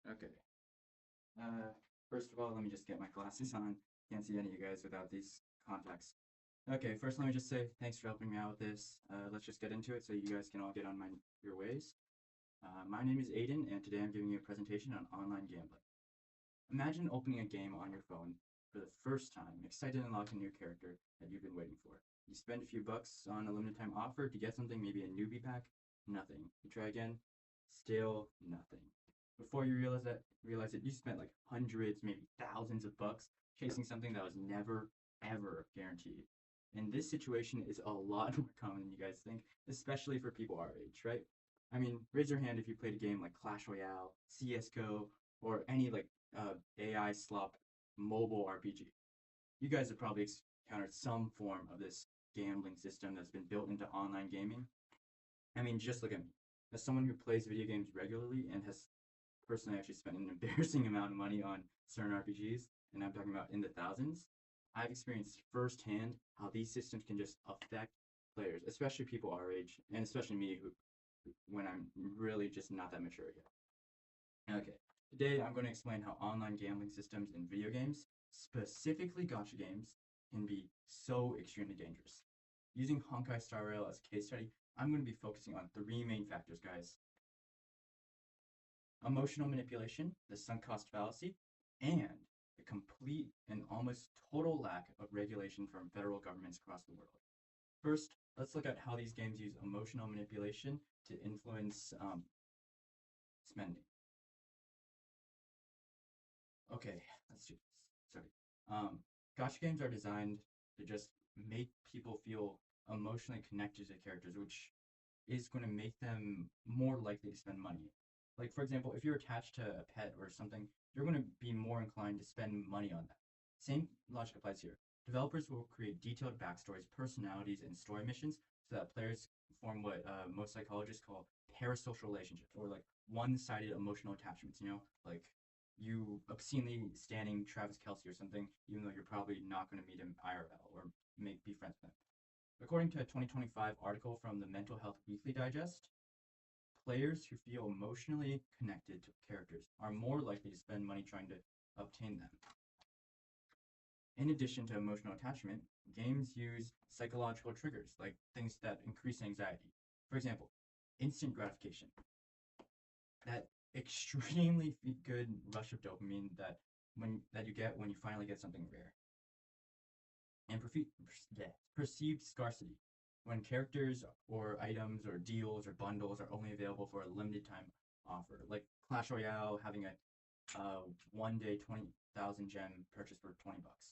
Okay. Uh, First of all, let me just get my glasses on. Can't see any of you guys without these contacts. Okay, first let me just say thanks for helping me out with this. Let's just get into it so you guys can all get on your ways. My name is Aiden, and today I'm giving you a presentation on online gambling. Imagine opening a game on your phone for the first time, excited to unlock a new character that you've been waiting for. You spend a few bucks on a limited time offer to get something, maybe a newbie pack, nothing. You try again, still nothing. Before you realize it, you spent like hundreds, maybe thousands of bucks chasing something that was never, ever guaranteed. And this situation is a lot more common than you guys think, especially for people our age, right? I mean, raise your hand if you played a game like Clash Royale, CSGO, or any like AI slop mobile RPG. You guys have probably encountered some form of this gambling system that's been built into online gaming. I mean, just look at me. As someone who plays video games regularly and has personally actually spent an embarrassing amount of money on certain RPGs, and I'm talking about in the thousands, I've experienced firsthand how these systems can just affect players, especially people our age, and especially me, who when I'm really just not that mature yet. Okay, today I'm going to explain how online gambling systems in video games, specifically gacha games, can be so extremely dangerous. Using Honkai Star Rail as a case study, I'm going to be focusing on three main factors, guys: emotional manipulation, the sunk cost fallacy, and the complete and almost total lack of regulation from federal governments across the world. First, let's look at how these games use emotional manipulation to influence spending. Okay, let's do this. Sorry. Um, Gotcha games are designed to just make people feel emotionally connected to characters, which is going to make them more likely to spend money. Like, for example, if you're attached to a pet or something, you're going to be more inclined to spend money on that. Same logic applies here. Developers will create detailed backstories, personalities, and story missions so that players form what most psychologists call parasocial relationships, or like one-sided emotional attachments, like you obscenely standing Travis Kelsey or something, even though you're probably not going to meet him IRL or be friends with him. According to a 2025 article from the Mental Health Weekly Digest, players who feel emotionally connected to characters are more likely to spend money trying to obtain them. In addition to emotional attachment, games use psychological triggers, like things that increase anxiety. For example, instant gratification. That extremely good rush of dopamine that you get when you finally get something rare. And perceived scarcity, when characters or items or deals or bundles are only available for a limited time offer, like Clash Royale having a 1 day 20,000 gem purchase for 20 bucks.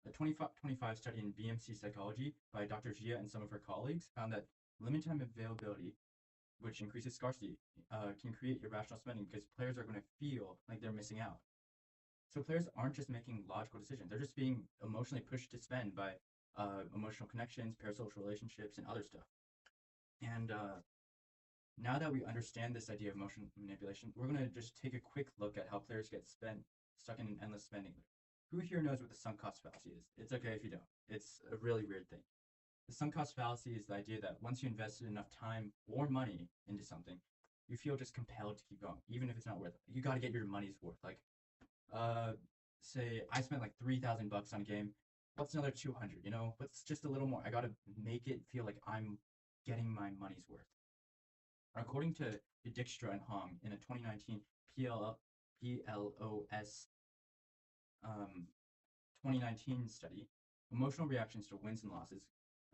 A 2025 study in BMC psychology by Dr. Jia and some of her colleagues found that limited time availability, which increases scarcity, can create irrational spending because players are going to feel like they're missing out. So players aren't just making logical decisions; they're just being emotionally pushed to spend by emotional connections, parasocial relationships, and other stuff. And now that we understand this idea of emotional manipulation, we're going to just take a quick look at how players get stuck in an endless spending loop. Who here knows what the sunk cost fallacy is? It's okay if you don't. It's a really weird thing. The sunk cost fallacy is the idea that once you invested enough time or money into something, you feel just compelled to keep going, even if it's not worth it. You got to get your money's worth. Like, uh, say I spent like 3,000 bucks on a game. What's another 200? What's just a little more? I got to make it feel like I'm getting my money's worth. According to Dijkstra and Hong in a 2019 PLOS 2019 study, emotional reactions to wins and losses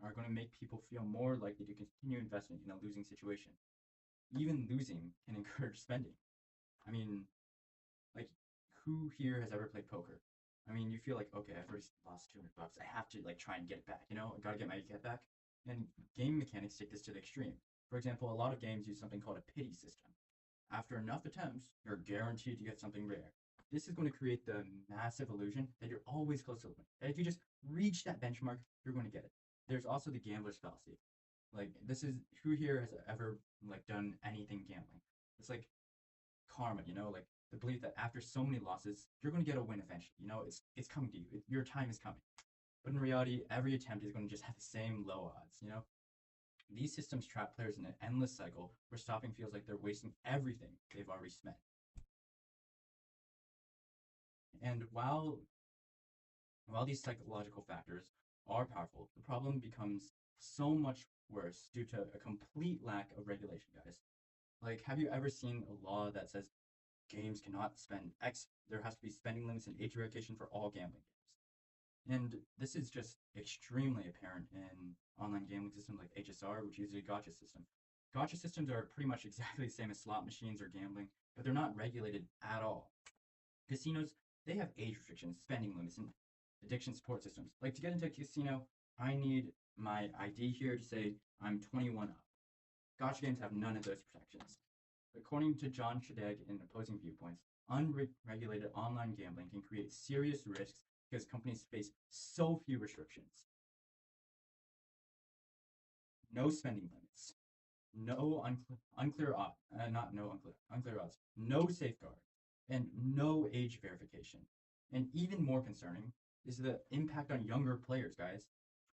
are going to make people feel more likely to continue investing in a losing situation. Even losing can encourage spending. I mean, like, who here has ever played poker? I mean, you feel like, okay, I've already lost 200 bucks. I have to like try and get it back. I gotta get my get back. And game mechanics take this to the extreme. For example, a lot of games use something called a pity system. After enough attempts, you're guaranteed to get something rare. This is going to create the massive illusion that you're always close to the win. And if you just reach that benchmark, you're going to get it. There's also the gambler's fallacy. Like, this is who here has ever like done anything gambling? It's like karma, like the belief that after so many losses, you're going to get a win eventually. It's coming to you. Your time is coming. But in reality, every attempt is going to just have the same low odds. These systems trap players in an endless cycle where stopping feels like they're wasting everything they've already spent. And while these psychological factors are powerful, the problem becomes so much worse due to a complete lack of regulation, guys. Like, have you ever seen a law that says games cannot spend X, there has to be spending limits and age verification for all gambling games? And this is just extremely apparent in online gambling systems like HSR, which uses a gotcha system. Gotcha systems are pretty much exactly the same as slot machines or gambling, but they're not regulated at all. Casinos, they have age restrictions, spending limits, and addiction support systems. Like to get into a casino, I need my ID here to say I'm 21 up. Gotcha games have none of those protections. According to John Shadegg in Opposing Viewpoints, unregulated online gambling can create serious risks because companies face so few restrictions. No spending limits, no unclear odds, not no unclear odds, no safeguard, and no age verification. And even more concerning is the impact on younger players, guys.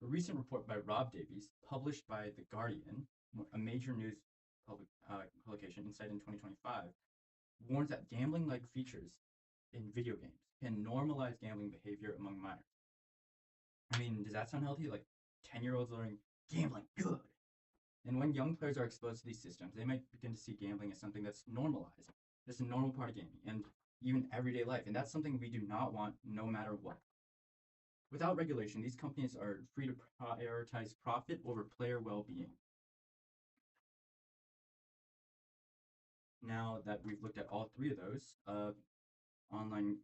A recent report by Rob Davies, published by The Guardian, a major news publication, inside in 2025, warns that gambling-like features in video games can normalize gambling behavior among minors. I mean, does that sound healthy? Like 10-year-olds learning gambling, good. And when young players are exposed to these systems, they might begin to see gambling as something that's normalized, just a normal part of gaming and even everyday life. And that's something we do not want no matter what. Without regulation, these companies are free to prioritize profit over player well-being. Now that we've looked at all three of those, online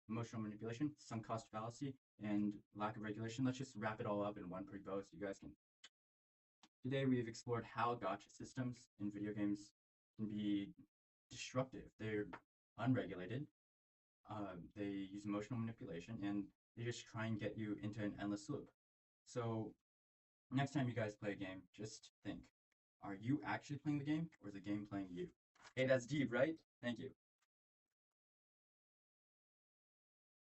emotional manipulation, sunk cost fallacy, and lack of regulation, let's just wrap it all up in one pretty bow so you guys can. Today we've explored how gotcha systems in video games can be destructive. They're unregulated, they use emotional manipulation, and they just try and get you into an endless loop. So next time you guys play a game, just think, are you actually playing the game or is the game playing you? Hey, that's deep, right? Thank you.